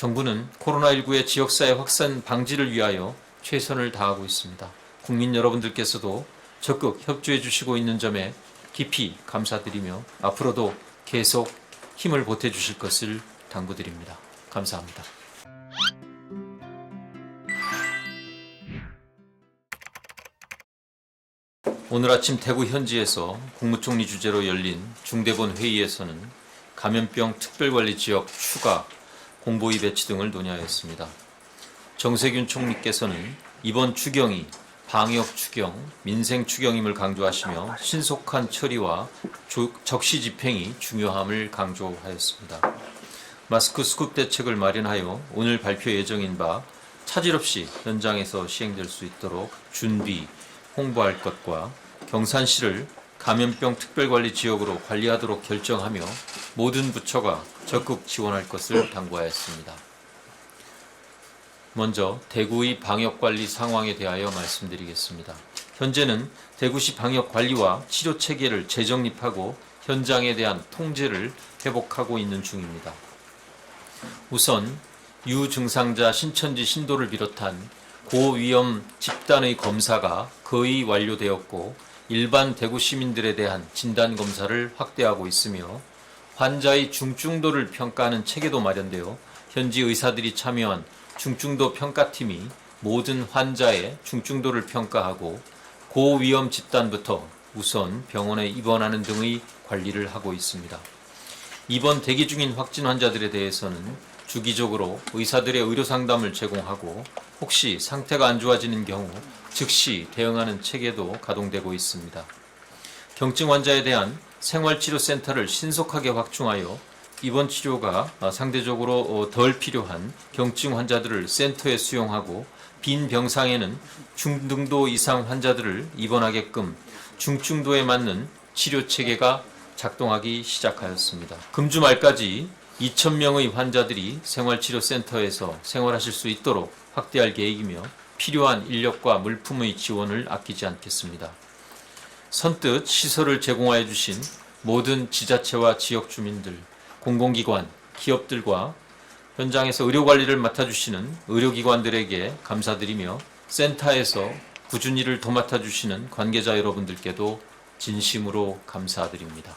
정부는 코로나19의 지역사회 확산 방지를 위하여 최선을 다하고 있습니다. 국민 여러분들께서도 적극 협조해 주시고 있는 점에 깊이 감사드리며 앞으로도 계속 힘을 보태 주실 것을 당부드립니다. 감사합니다. 오늘 아침 대구 현지에서 국무총리 주재로 열린 중대본 회의에서는 감염병 특별관리지역 추가, 공보위 배치 등을 논의하였습니다. 정세균 총리께서는 이번 추경이 방역 추경, 민생 추경임을 강조하시며 신속한 처리와 적시 집행이 중요함을 강조하였습니다. 마스크 수급 대책을 마련하여 오늘 발표 예정인 바 차질 없이 현장에서 시행될 수 있도록 준비, 홍보할 것과 경산시를 감염병 특별관리 지역으로 관리하도록 결정하며 모든 부처가 적극 지원할 것을 당부하였습니다. 먼저 대구의 방역관리 상황에 대하여 말씀드리겠습니다. 현재는 대구시 방역관리와 치료체계를 재정립하고 현장에 대한 통제를 회복하고 있는 중입니다. 우선 유증상자 신천지 신도를 비롯한 고위험 집단의 검사가 거의 완료되었고 일반 대구 시민들에 대한 진단검사를 확대하고 있으며 환자의 중증도를 평가하는 체계도 마련되어 현지 의사들이 참여한 중증도 평가팀이 모든 환자의 중증도를 평가하고 고위험 집단부터 우선 병원에 입원하는 등의 관리를 하고 있습니다. 입원 대기 중인 확진 환자들에 대해서는 주기적으로 의사들의 의료상담을 제공하고 혹시 상태가 안 좋아지는 경우 즉시 대응하는 체계도 가동되고 있습니다. 경증 환자에 대한 생활치료센터를 신속하게 확충하여 입원 치료가 상대적으로 덜 필요한 경증 환자들을 센터에 수용하고 빈 병상에는 중등도 이상 환자들을 입원하게끔 중증도에 맞는 치료체계가 작동하기 시작하였습니다. 금주 말까지 2,000명의 환자들이 생활치료센터에서 생활하실 수 있도록 확대할 계획이며 필요한 인력과 물품의 지원을 아끼지 않겠습니다. 선뜻 시설을 제공하여 주신 모든 지자체와 지역 주민들, 공공기관, 기업들과 현장에서 의료관리를 맡아주시는 의료기관들에게 감사드리며 센터에서 꾸준히 일을 도맡아 주시는 관계자 여러분들께도 진심으로 감사드립니다.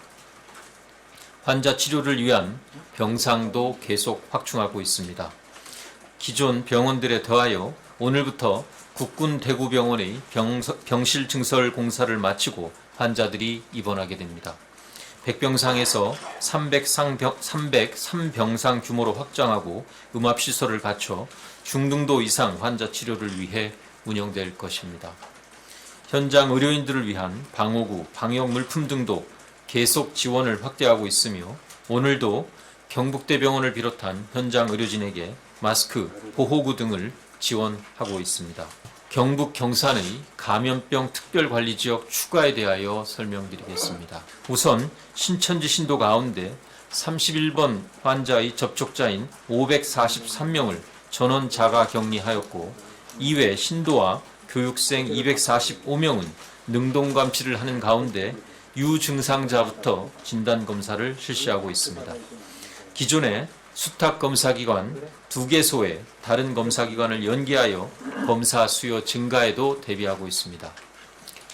환자 치료를 위한 병상도 계속 확충하고 있습니다. 기존 병원들에 더하여 오늘부터 국군 대구병원의 병실 증설 공사를 마치고 환자들이 입원하게 됩니다. 100병상에서 303병상 규모로 확장하고 음압시설을 갖춰 중등도 이상 환자 치료를 위해 운영될 것입니다. 현장 의료인들을 위한 방호구, 방역 물품 등도 계속 지원을 확대하고 있으며 오늘도 경북대병원을 비롯한 현장 의료진에게 마스크, 보호구 등을 지원하고 있습니다. 경북 경산의 감염병 특별관리지역 추가에 대하여 설명드리겠습니다. 우선 신천지 신도 가운데 31번 환자의 접촉자인 543명을 전원 자가 격리하였고 이외 신도와 교육생 245명은 능동감시를 하는 가운데 유증상자부터 진단검사를 실시하고 있습니다. 기존에 수탁검사기관 2개소에 다른 검사기관을 연계하여 검사 수요 증가에도 대비하고 있습니다.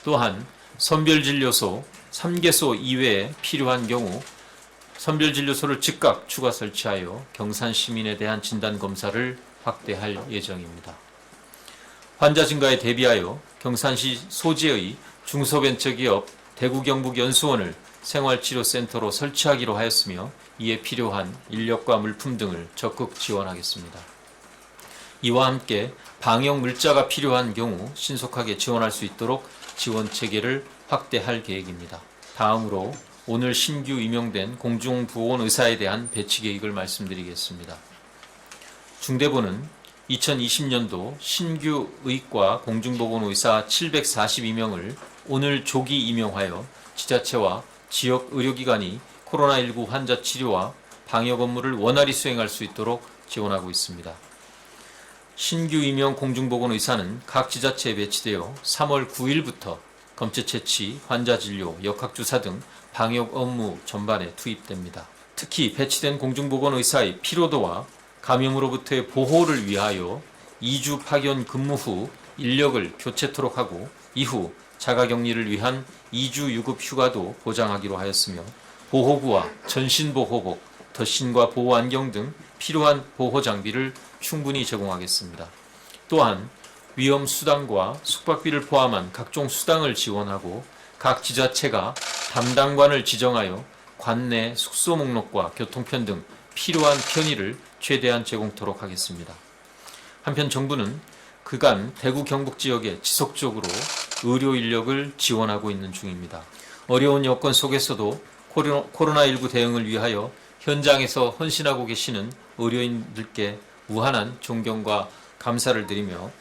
또한 선별진료소 3개소 이외에 필요한 경우 선별진료소를 즉각 추가 설치하여 경산 시민에 대한 진단검사를 확대할 예정입니다. 환자 증가에 대비하여 경산시 소재의 중소벤처기업 대구경북연수원을 생활치료센터로 설치하기로 하였으며 이에 필요한 인력과 물품 등을 적극 지원하겠습니다. 이와 함께 방역 물자가 필요한 경우 신속하게 지원할 수 있도록 지원 체계를 확대할 계획입니다. 다음으로 오늘 신규 임용된 공중보건의사에 대한 배치 계획을 말씀드리겠습니다. 중대본은 2020년도 신규 의과 공중보건의사 742명을 오늘 조기 임용하여 지자체와 지역 의료기관이 코로나19 환자 치료와 방역 업무를 원활히 수행할 수 있도록 지원하고 있습니다. 신규 임용 공중보건의사는 각 지자체에 배치되어 3월 9일부터 검체 채취, 환자 진료, 역학주사 등 방역 업무 전반에 투입됩니다. 특히 배치된 공중보건의사의 피로도와 감염으로부터의 보호를 위하여 2주 파견 근무 후 인력을 교체토록 하고 이후 자가격리를 위한 2주 유급 휴가도 보장하기로 하였으며 보호구와 전신보호복, 덧신과 보호안경 등 필요한 보호 장비를 충분히 제공하겠습니다. 또한 위험 수당과 숙박비를 포함한 각종 수당을 지원하고 각 지자체가 담당관을 지정하여 관내 숙소 목록과 교통편 등 필요한 편의를 최대한 제공토록 하겠습니다. 한편 정부는 그간 대구 경북 지역에 지속적으로 의료 인력을 지원하고 있는 중입니다. 어려운 여건 속에서도 코로나19 대응을 위하여 현장에서 헌신하고 계시는 의료인들께 무한한 존경과 감사를 드리며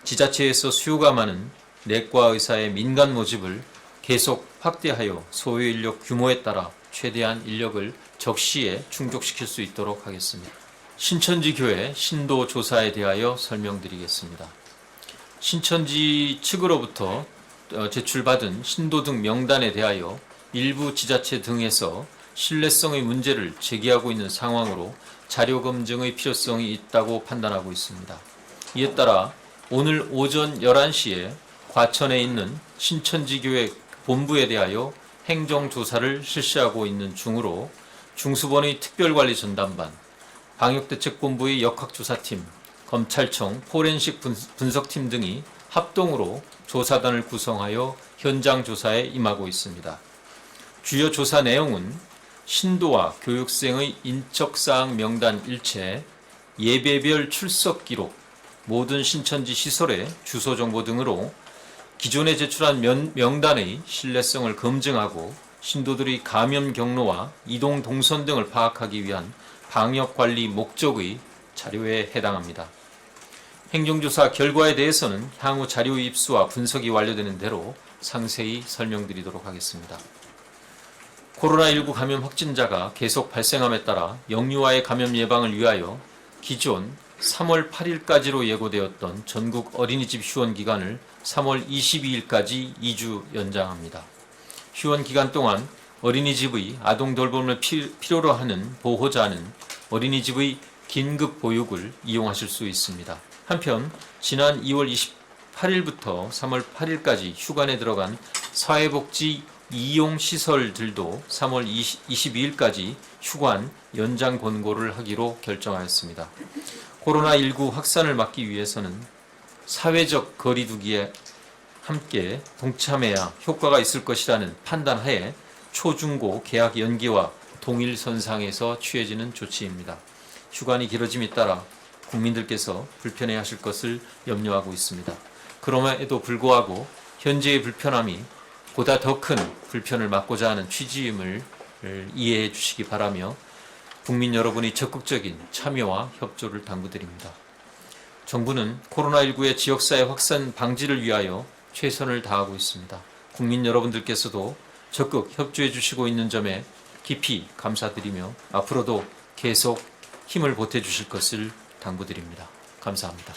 지자체에서 수요가 많은 내과 의사의 민간 모집을 계속 확대하여 소요 인력 규모에 따라 최대한 인력을 적시에 충족시킬 수 있도록 하겠습니다. 신천지 교회 신도 조사에 대하여 설명드리겠습니다. 신천지 측으로부터 제출받은 신도 등 명단에 대하여 일부 지자체 등에서 신뢰성의 문제를 제기하고 있는 상황으로 자료 검증의 필요성이 있다고 판단하고 있습니다. 이에 따라 오늘 오전 11시에 과천에 있는 신천지교회 본부에 대하여 행정조사를 실시하고 있는 중으로 중수본의 특별관리전담반, 방역대책본부의 역학조사팀, 검찰청 포렌식 분석팀 등이 합동으로 조사단을 구성하여 현장 조사에 임하고 있습니다. 주요 조사 내용은 신도와 교육생의 인적사항 명단 일체, 예배별 출석 기록, 모든 신천지 시설의 주소 정보 등으로 기존에 제출한 명단의 신뢰성을 검증하고 신도들의 감염 경로와 이동 동선 등을 파악하기 위한 방역관리 목적의 자료에 해당합니다. 행정조사 결과에 대해서는 향후 자료 입수와 분석이 완료되는 대로 상세히 설명드리도록 하겠습니다. 코로나19 감염 확진자가 계속 발생함에 따라 영유아의 감염 예방을 위하여 기존 3월 8일까지로 예고되었던 전국 어린이집 휴원 기간을 3월 22일까지 2주 연장합니다. 휴원 기간 동안 어린이집의 아동 돌봄을 필요로 하는 보호자는 어린이집의 긴급 보육을 이용하실 수 있습니다. 한편 지난 2월 28일부터 3월 8일까지 휴관에 들어간 사회복지 이용시설들도 3월 22일까지 휴관 연장 권고를 하기로 결정하였습니다. 코로나19 확산을 막기 위해서는 사회적 거리두기에 함께 동참해야 효과가 있을 것이라는 판단하에 초중고 개학 연기와 동일선상에서 취해지는 조치입니다. 휴관이 길어짐에 따라 국민들께서 불편해하실 것을 염려하고 있습니다. 그럼에도 불구하고 현재의 불편함이 보다 더 큰 불편을 막고자 하는 취지임을 이해해 주시기 바라며 국민 여러분의 적극적인 참여와 협조를 당부드립니다. 정부는 코로나19의 지역사회 확산 방지를 위하여 최선을 다하고 있습니다. 국민 여러분들께서도 적극 협조해 주시고 있는 점에 깊이 감사드리며 앞으로도 계속 힘을 보태 주실 것을 당부드립니다. 감사합니다.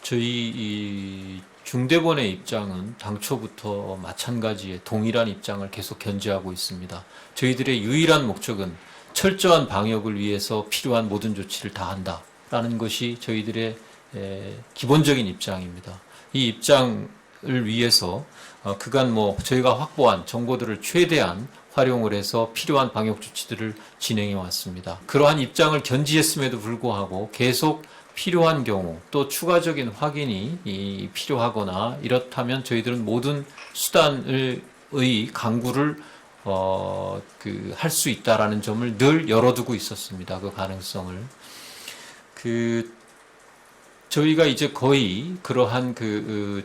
저희 중대본의 입장은 당초부터 마찬가지의 동일한 입장을 계속 견지하고 있습니다. 저희들의 유일한 목적은 철저한 방역을 위해서 필요한 모든 조치를 다한다라는 것이 저희들의 기본적인 입장입니다. 이 입장을 위해서 그간 저희가 확보한 정보들을 최대한 활용을 해서 필요한 방역 조치들을 진행해 왔습니다. 그러한 입장을 견지했음에도 불구하고 계속 필요한 경우 또 추가적인 확인이 필요하거나 이렇다면 저희들은 모든 수단의 강구를 할 수 있다라는 점을 늘 열어두고 있었습니다. 그 가능성을. 저희가 이제 거의 그러한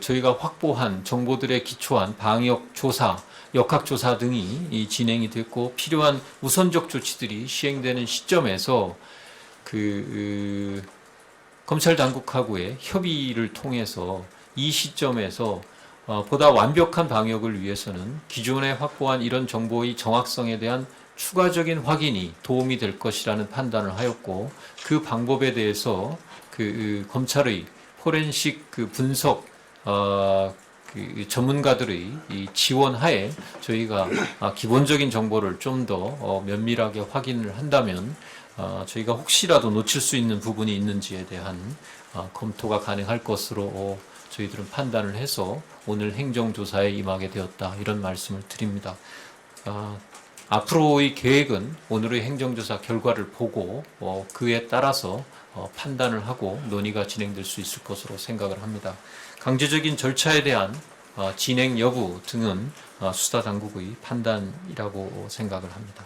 저희가 확보한 정보들에 기초한 방역 조사, 역학 조사 등이 진행이 됐고 필요한 우선적 조치들이 시행되는 시점에서 검찰 당국하고의 협의를 통해서 이 시점에서 보다 완벽한 방역을 위해서는 기존에 확보한 이런 정보의 정확성에 대한 추가적인 확인이 도움이 될 것이라는 판단을 하였고 그 방법에 대해서 검찰의 포렌식 분석 그 전문가들의 이 지원하에 저희가 기본적인 정보를 좀 더 면밀하게 확인을 한다면 저희가 혹시라도 놓칠 수 있는 부분이 있는지에 대한 검토가 가능할 것으로 저희들은 판단을 해서 오늘 행정조사에 임하게 되었다, 이런 말씀을 드립니다. 앞으로의 계획은 오늘의 행정조사 결과를 보고 그에 따라서 판단을 하고 논의가 진행될 수 있을 것으로 생각을 합니다. 강제적인 절차에 대한 진행 여부 등은 수사당국의 판단이라고 생각을 합니다.